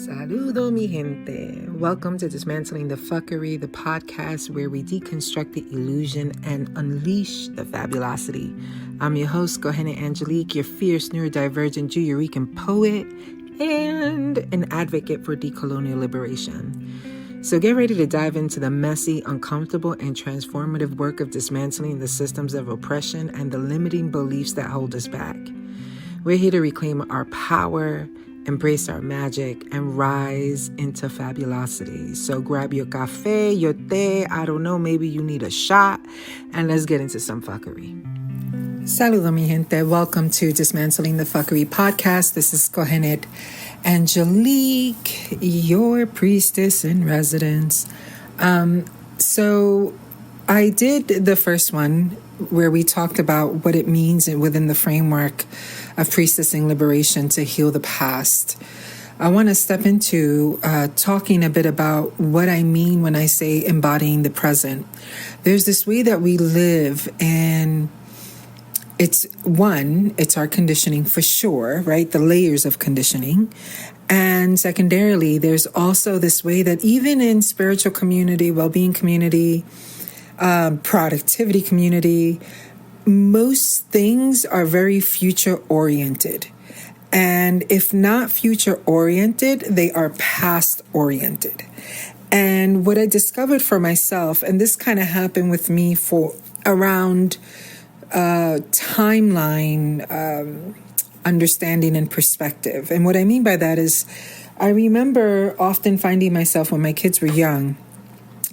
Saludo, mi gente. Welcome to Dismantling the Fuckery, the podcast where we deconstruct the illusion and unleash the fabulosity. I'm your host, Kohenet Angelique, your fierce neurodivergent Juyurican poet and an advocate for decolonial liberation. So get ready to dive into the messy, uncomfortable, and transformative work of dismantling the systems of oppression and the limiting beliefs that hold us back. We're here to reclaim our power, embrace our magic, and rise into fabulosity. So grab your cafe, your té, I don't know, maybe you need a shot, and let's get into some fuckery. Saludo, mi gente. Welcome to Dismantling the Fuckery podcast. This is Kohenet Angelique, your priestess in residence. So I did the first one where we talked about what it means within the framework of priestessing liberation to heal the past. I want to step into talking a bit about what I mean when I say embodying the present. There's this way that we live, and it's our conditioning for sure, right? The layers of conditioning. And secondarily, there's also this way that even in spiritual community, well-being community, productivity community, most things are very future oriented. And if not future oriented, they are past oriented. And what I discovered for myself, and this kind of happened with me for around timeline understanding and perspective. And what I mean by that is I remember often finding myself when my kids were young,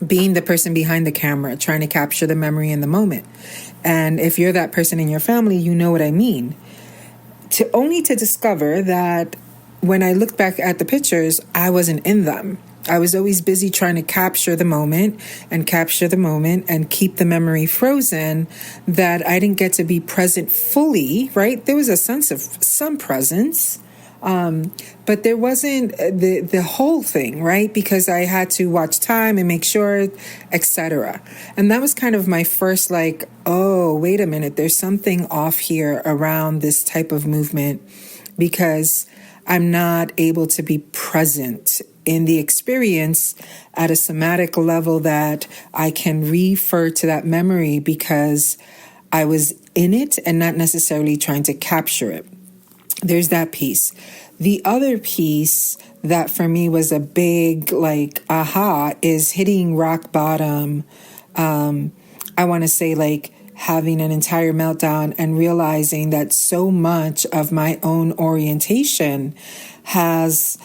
being the person behind the camera, trying to capture the memory in the moment. And if you're that person in your family, you know what I mean. Only to discover that when I looked back at the pictures, I wasn't in them. I was always busy trying to capture the moment and keep the memory frozen, that I didn't get to be present fully, right? There was a sense of some presence, but there wasn't the whole thing, right? Because I had to watch time and make sure, etc. And that was kind of my first oh, wait a minute, there's something off here around this type of movement, because I'm not able to be present in the experience at a somatic level that I can refer to that memory because I was in it and not necessarily trying to capture it. There's that piece. The other piece that for me was a big aha is hitting rock bottom. I want to say having an entire meltdown and realizing that so much of my own orientation has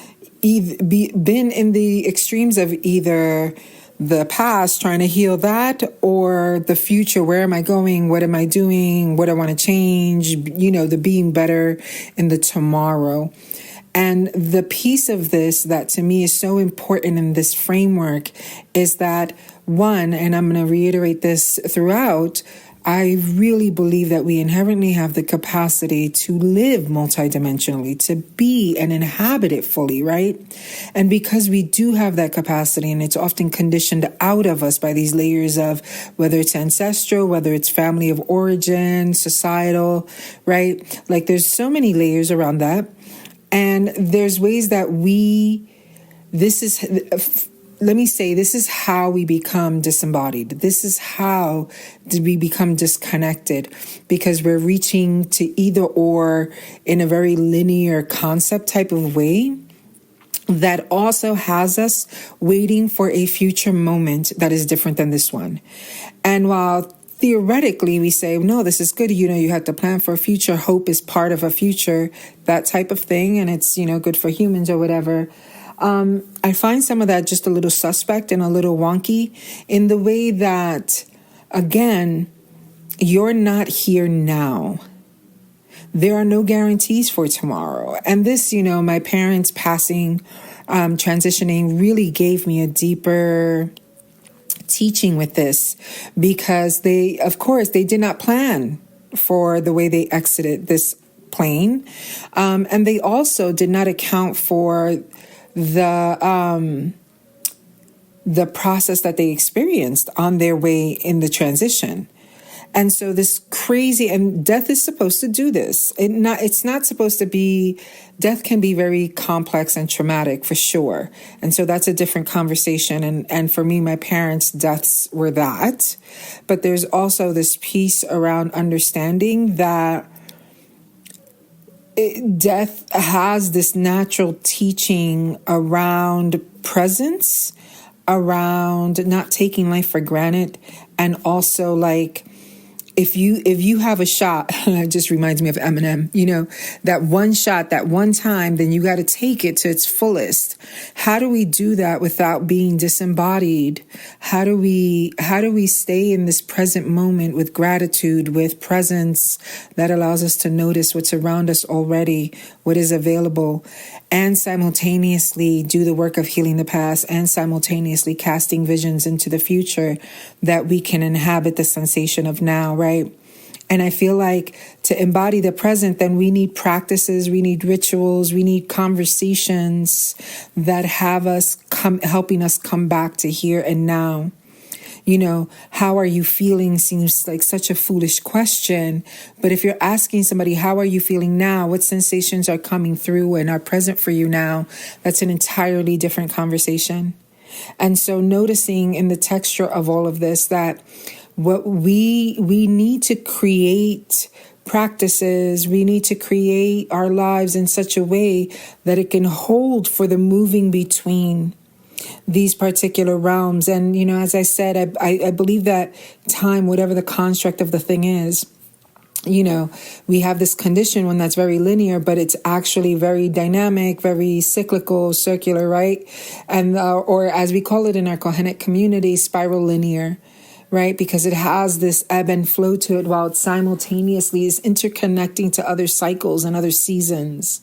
been in the extremes of either the past, trying to heal that, or the future. Where am I going? What am I doing? What I want to change? The being better in the tomorrow. And the piece of this that to me is so important in this framework is that one, and I'm going to reiterate this throughout, I really believe that we inherently have the capacity to live multidimensionally, to be and inhabit it fully, right? And because we do have that capacity, and it's often conditioned out of us by these layers of whether it's ancestral, whether it's family of origin, societal, right? There's so many layers around that. And there's ways that this is how we become disembodied. This is how we become disconnected, because we're reaching to either or in a very linear concept type of way that also has us waiting for a future moment that is different than this one. And while theoretically we say, no, this is good, you have to plan for a future, hope is part of a future, that type of thing, and it's, good for humans or whatever. I find some of that just a little suspect and a little wonky in the way that, again, you're not here now. There are no guarantees for tomorrow. And this, my parents passing, transitioning really gave me a deeper teaching with this, because they did not plan for the way they exited this plane. And they also did not account for the process that they experienced on their way in the transition. And so this crazy, and death is supposed to do this. It's not supposed to be death can be very complex and traumatic for sure. And so that's a different conversation. And for me, my parents' deaths were that. But there's also this piece around understanding that death has this natural teaching around presence, around not taking life for granted, and also like, if you have a shot, it just reminds me of Eminem, that one shot, that one time, then you got to take it to its fullest. How do we do that without being disembodied? How do we stay in this present moment with gratitude, with presence that allows us to notice what's around us already, what is available, and simultaneously do the work of healing the past, and simultaneously casting visions into the future that we can inhabit the sensation of now, right? And I feel like to embody the present, then we need practices, we need rituals, we need conversations that have us helping us come back to here and now. How are you feeling seems like such a foolish question. But if you're asking somebody, how are you feeling now? What sensations are coming through and are present for you now? That's an entirely different conversation. And so noticing in the texture of all of this that what we need to create practices, we need to create our lives in such a way that it can hold for the moving between these particular realms. And, as I said, I believe that time, whatever the construct of the thing is, we have this condition one that's very linear, but it's actually very dynamic, very cyclical, circular, right? And, or as we call it in our Kohenet community, spiral linear, right? Because it has this ebb and flow to it while it simultaneously is interconnecting to other cycles and other seasons.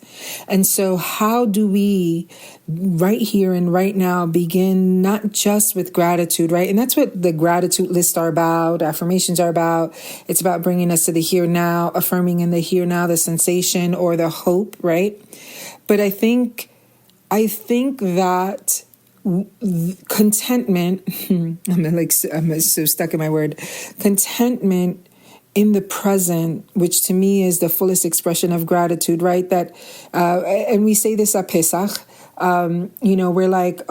And so how do we right here and right now begin not just with gratitude, right? And that's what the gratitude lists are about, affirmations are about. It's about bringing us to the here now, affirming in the here now, the sensation or the hope, right? But I think that contentment, I'm so stuck in my word, contentment in the present, which to me is the fullest expression of gratitude, right? That, and we say this at Pesach, we're like,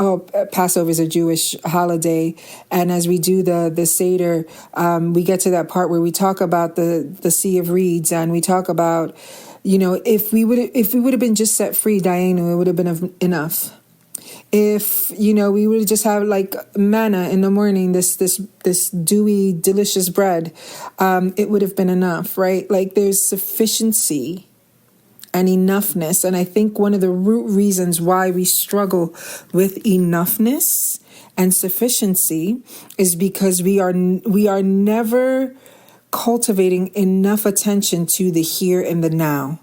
Passover is a Jewish holiday. And as we do the Seder, we get to that part where we talk about the Sea of Reeds, and we talk about, if we would have been just set free, Dayenu, it would have been enough. If, we would just have like manna in the morning, this dewy, delicious bread, it would have been enough, right? Like there's sufficiency and enoughness. And I think one of the root reasons why we struggle with enoughness and sufficiency is because we are never cultivating enough attention to the here and the now.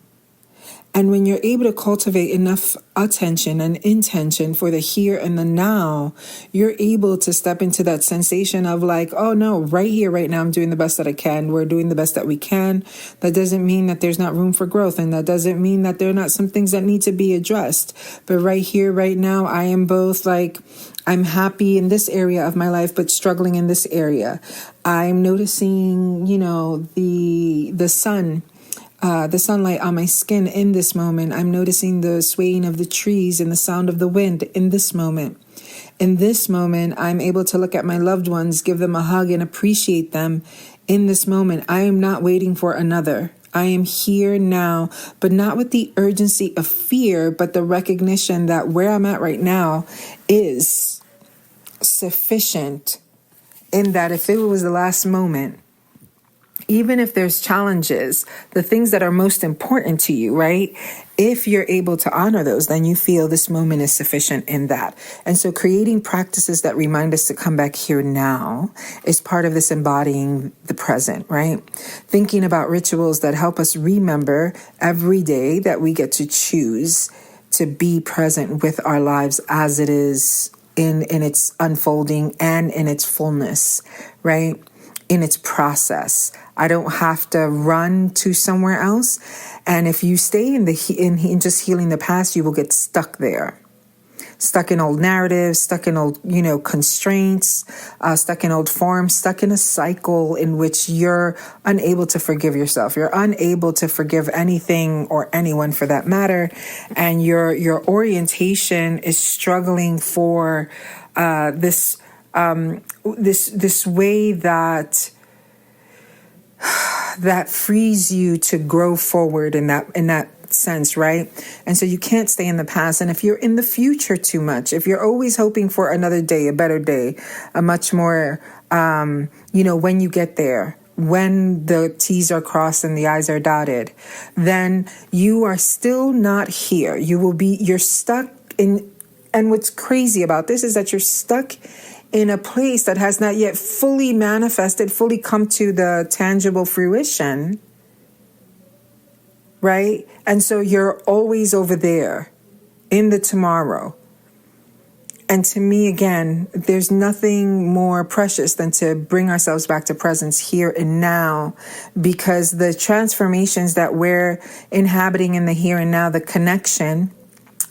And when you're able to cultivate enough attention and intention for the here and the now, you're able to step into that sensation of like, oh no, right here, right now, I'm doing the best that I can. We're doing the best that we can. That doesn't mean that there's not room for growth. And that doesn't mean that there are not some things that need to be addressed. But right here, right now, I am both like, I'm happy in this area of my life, but struggling in this area. I'm noticing, the sun. The sunlight on my skin in this moment. I'm noticing the swaying of the trees and the sound of the wind in this moment. In this moment, I'm able to look at my loved ones, give them a hug and appreciate them in this moment. I am not waiting for another. I am here now, but not with the urgency of fear, but the recognition that where I'm at right now is sufficient, in that if it was the last moment, even if there's challenges, the things that are most important to you, right? If you're able to honor those, then you feel this moment is sufficient in that. And so creating practices that remind us to come back here now is part of this embodying the present, right? Thinking about rituals that help us remember every day that we get to choose to be present with our lives as it is in its unfolding and in its fullness, right? In its process. I don't have to run to somewhere else. And if you stay in just healing the past, you will get stuck there. stuck in old narratives, stuck in old, constraints, stuck in old forms, stuck in a cycle in which you're unable to forgive yourself. You're unable to forgive anything or anyone for that matter. And your orientation is struggling for this way that frees you to grow forward in that sense, right? And so you can't stay in the past. And if you're in the future too much, if you're always hoping for another day, a better day, a much more, when you get there, when the T's are crossed and the I's are dotted, then you are still not here. You're stuck in, and what's crazy about this is that you're stuck in a place that has not yet fully manifested, fully come to the tangible fruition, right? And so you're always over there in the tomorrow. And to me, again, there's nothing more precious than to bring ourselves back to presence here and now, because the transformations that we're inhabiting in the here and now, the connection,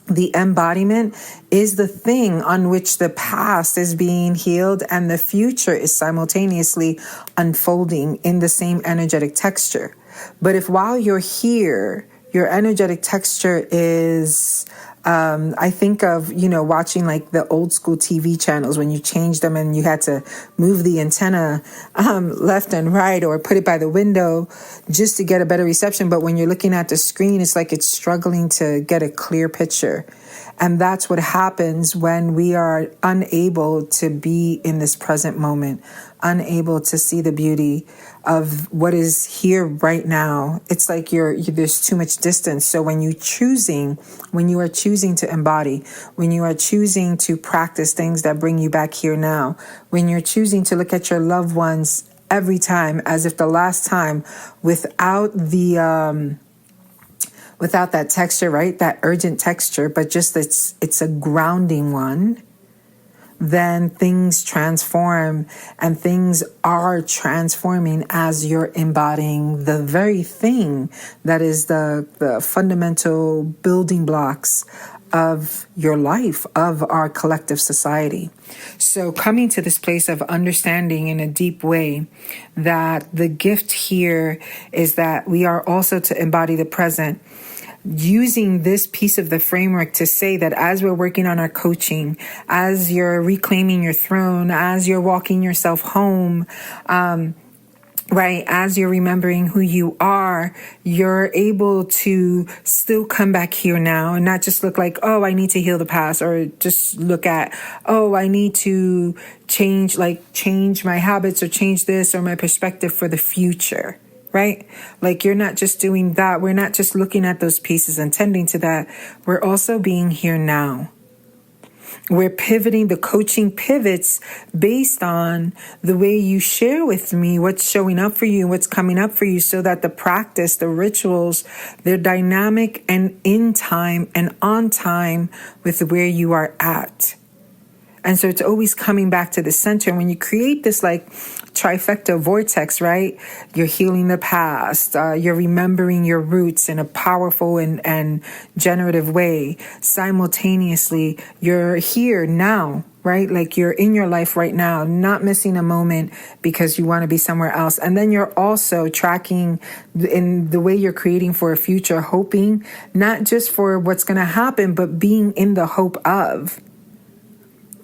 the embodiment is the thing on which the past is being healed and the future is simultaneously unfolding in the same energetic texture. But if while you're here, your energetic texture is, I think of, watching like the old school TV channels when you change them and you had to move the antenna left and right or put it by the window just to get a better reception. But when you're looking at the screen, it's like it's struggling to get a clear picture. And that's what happens when we are unable to be in this present moment, unable to see the beauty of what is here right now. It's like there's too much distance. So when you are choosing to embody, when you are choosing to practice things that bring you back here now, when you're choosing to look at your loved ones every time as if the last time, without that texture, right? That urgent texture, but just it's a grounding one, then things transform, and things are transforming as you're embodying the very thing that is the fundamental building blocks of your life, of our collective society. So coming to this place of understanding in a deep way that the gift here is that we are also to embody the present, using this piece of the framework to say that as we're working on our coaching, as you're reclaiming your throne, as you're walking yourself home, right, as you're remembering who you are, you're able to still come back here now and not just look like, oh, I need to heal the past, or just look at, oh, I need to change my habits or change this or my perspective for the future. Right? Like you're not just doing that. We're not just looking at those pieces and tending to that. We're also being here now. We're pivoting. The coaching pivots based on the way you share with me what's showing up for you, what's coming up for you, so that the practice, the rituals, they're dynamic and in time and on time with where you are at. And so it's always coming back to the center. When you create this like trifecta vortex, right? You're healing the past. You're remembering your roots in a powerful and generative way. Simultaneously, you're here now, right? Like you're in your life right now, not missing a moment because you want to be somewhere else. And then you're also tracking in the way you're creating for a future, hoping not just for what's going to happen, but being in the hope of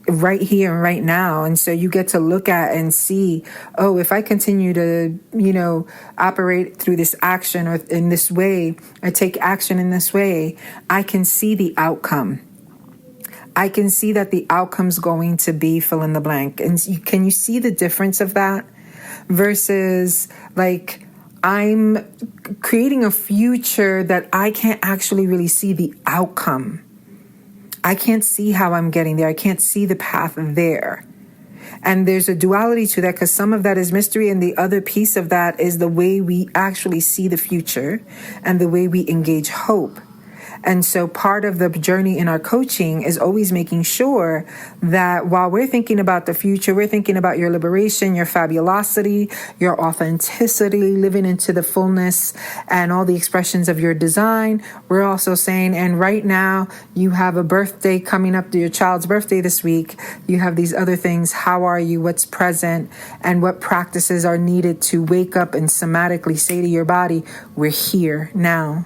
right here and right now. And so you get to look at and see, oh, if I continue to, operate through this action or in this way, or take action in this way, I can see the outcome. I can see that the outcome's going to be fill in the blank. And can you see the difference of that versus like I'm creating a future that I can't actually really see the outcome. I can't see how I'm getting there. I can't see the path there. And there's a duality to that because some of that is mystery and the other piece of that is the way we actually see the future and the way we engage hope. And so part of the journey in our coaching is always making sure that while we're thinking about the future, we're thinking about your liberation, your fabulosity, your authenticity, living into the fullness and all the expressions of your design. We're also saying, and right now you have a birthday coming up to your child's birthday this week. You have these other things. How are you? What's present? And what practices are needed to wake up and somatically say to your body, we're here now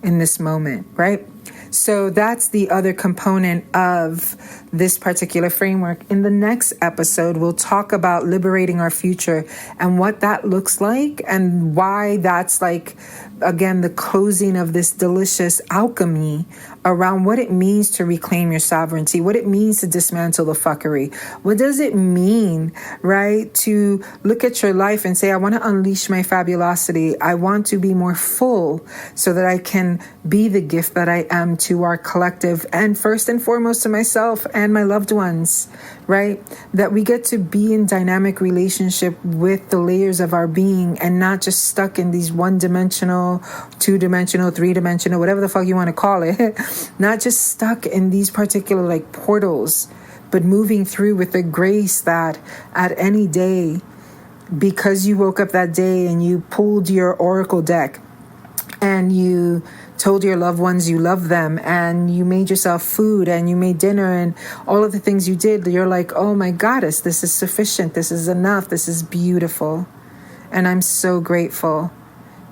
in this moment, right? So that's the other component of this particular framework. In the next episode, we'll talk about liberating our future and what that looks like and why that's like, again, the closing of this delicious alchemy around what it means to reclaim your sovereignty, what it means to dismantle the fuckery. What does it mean, right, to look at your life and say, I want to unleash my fabulosity. I want to be more full so that I can be the gift that I am to our collective and first and foremost to myself and my loved ones, right? That we get to be in dynamic relationship with the layers of our being and not just stuck in these one-dimensional, two-dimensional, three-dimensional, whatever the fuck you want to call it, not just stuck in these particular like portals, but moving through with the grace that at any day, because you woke up that day and you pulled your oracle deck and you told your loved ones you love them and you made yourself food and you made dinner and all of the things you did, you're like, oh my goddess, this is sufficient. This is enough. This is beautiful. And I'm so grateful.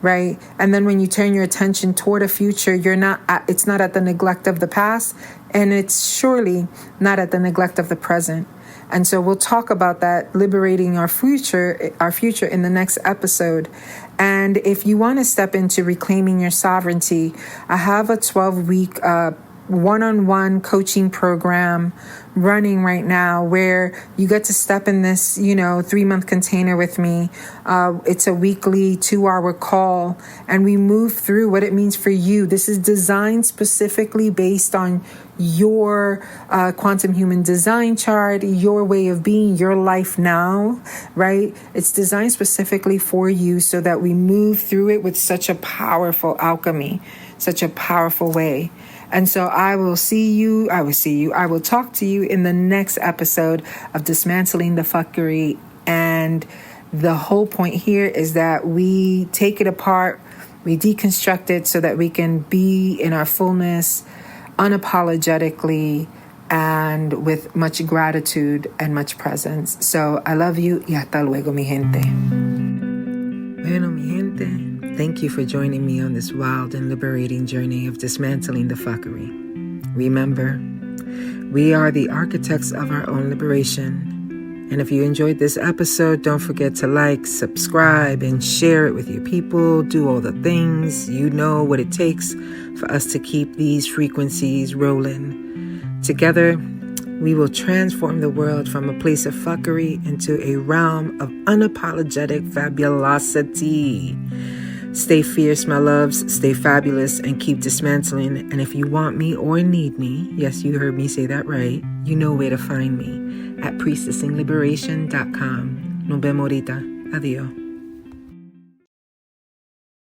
Right? And then when you turn your attention toward a future, it's not at the neglect of the past, and it's surely not at the neglect of the present. And so we'll talk about that, liberating our future in the next episode. And if you want to step into reclaiming your sovereignty, I have a 12-week one-on-one coaching program running right now where you get to step in this, 3-month container with me. It's a weekly 2-hour call and we move through what it means for you. This is designed specifically based on your quantum human design chart, your way of being, your life now, right? It's designed specifically for you so that we move through it with such a powerful alchemy, such a powerful way. And so I will talk to you in the next episode of Dismantling the Fuckery. And the whole point here is that we take it apart, we deconstruct it so that we can be in our fullness, unapologetically, and with much gratitude and much presence. So I love you. Y hasta luego, mi gente. Bueno, mi gente. Thank you for joining me on this wild and liberating journey of dismantling the fuckery. Remember, we are the architects of our own liberation. And if you enjoyed this episode, don't forget to like, subscribe, and share it with your people. Do all the things. You know what it takes for us to keep these frequencies rolling. Together, we will transform the world from a place of fuckery into a realm of unapologetic fabulosity. Stay fierce, my loves, stay fabulous, and keep dismantling. And if you want me or need me, yes, you heard me say that right, you know where to find me at priestessingliberation.com. Nos vemos ahorita. Adiós.